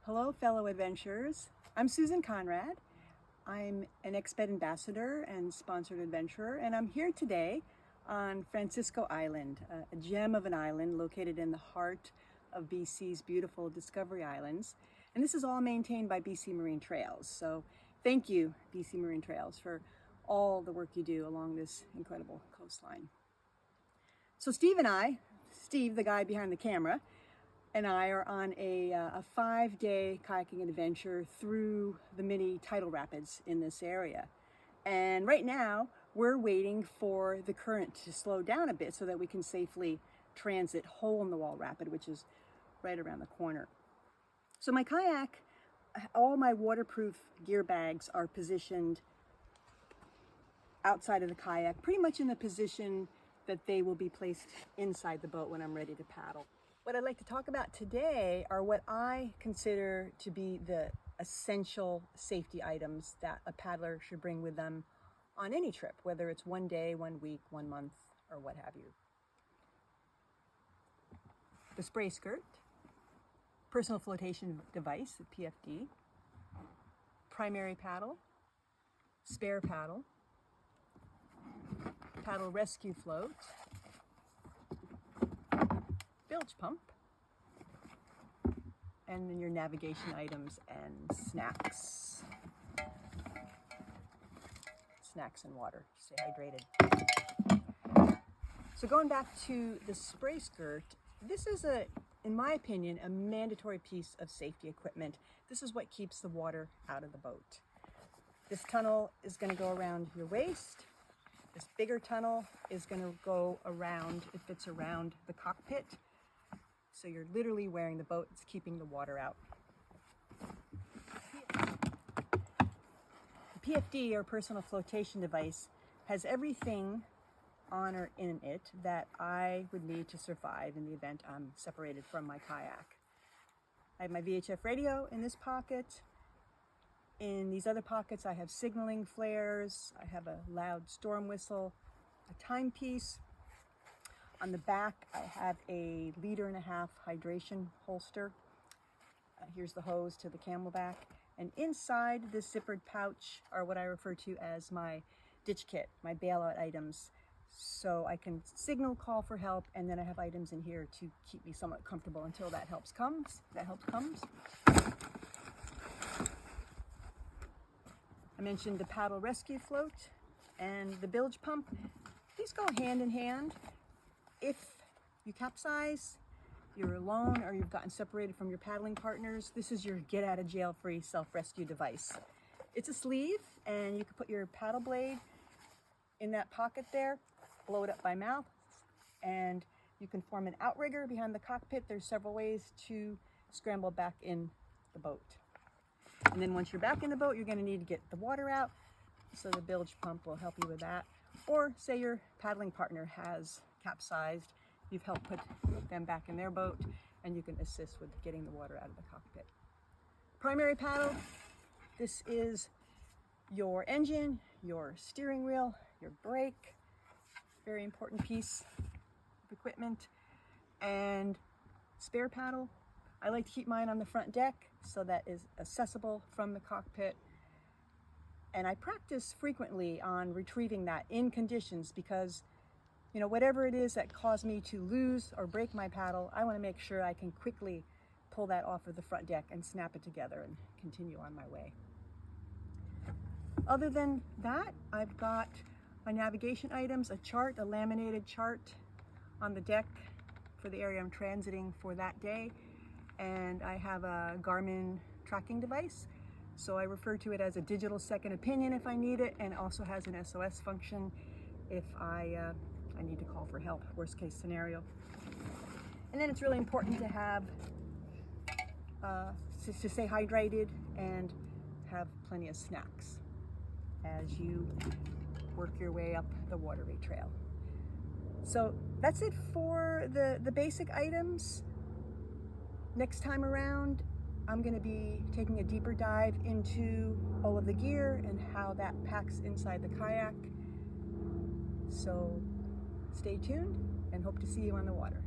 Hello, fellow adventurers. I'm Susan Conrad. I'm an Exped ambassador and sponsored adventurer, and I'm here today on Francisco Island, a gem of an island located in the heart of BC's beautiful Discovery Islands. And this is all maintained by BC Marine Trails. So thank you, BC Marine Trails, for all the work you do along this incredible coastline. So Steve, the guy behind the camera, and I are on a 5-day kayaking adventure through the mini tidal rapids in this area. And right now, we're waiting for the current to slow down a bit so that we can safely transit Hole in the Wall Rapid, which is right around the corner. So my kayak, all my waterproof gear bags are positioned outside of the kayak, pretty much in the position that they will be placed inside the boat when I'm ready to paddle. What I'd like to talk about today are what I consider to be the essential safety items that a paddler should bring with them on any trip, whether it's 1 day, 1 week, 1 month, or what have you. The spray skirt, personal flotation device, the PFD, primary paddle, spare paddle, paddle rescue float, bilge pump, and then your navigation items and snacks. Snacks and water, stay hydrated. So going back to the spray skirt, this is in my opinion, a mandatory piece of safety equipment. This is what keeps the water out of the boat. This tunnel is going to go around your waist. This bigger tunnel is going to go around, it fits around the cockpit. So you're literally wearing the boat, it's keeping the water out. The PFD, or personal flotation device, has everything on or in it that I would need to survive in the event I'm separated from my kayak. I have my VHF radio in this pocket. In these other pockets, I have signaling flares, I have a loud storm whistle, a timepiece. On the back, I have a 1.5 liter hydration holster. Here's the hose to the camelback. And inside this zippered pouch are what I refer to as my ditch kit, my bailout items. So I can signal, call for help, and then I have items in here to keep me somewhat comfortable until that help comes. I mentioned the paddle rescue float and the bilge pump. These go hand in hand. If you capsize, you're alone, or you've gotten separated from your paddling partners, this is your get out of jail free self-rescue device. It's a sleeve, and you can put your paddle blade in that pocket there, blow it up by mouth, and you can form an outrigger behind the cockpit. There's several ways to scramble back in the boat. And then once you're back in the boat, you're going to need to get the water out, so the bilge pump will help you with that. Or say your paddling partner has capsized, you've helped put them back in their boat, and you can assist with getting the water out of the cockpit. Primary paddle, this is your engine, your steering wheel, your brake, very important piece of equipment. And spare paddle, I like to keep mine on the front deck so that is accessible from the cockpit. And I practice frequently on retrieving that in conditions because, whatever it is that caused me to lose or break my paddle, I want to make sure I can quickly pull that off of the front deck and snap it together and continue on my way. Other than that, I've got my navigation items, a chart, a laminated chart on the deck for the area I'm transiting for that day. And I have a Garmin tracking device. So I refer to it as a digital second opinion if I need it, and also has an SOS function if I need to call for help, worst case scenario. And then it's really important to have, to stay hydrated and have plenty of snacks as you work your way up the waterway trail. So that's it for the basic items. Next time around, I'm going to be taking a deeper dive into all of the gear and how that packs inside the kayak. So stay tuned and hope to see you on the water.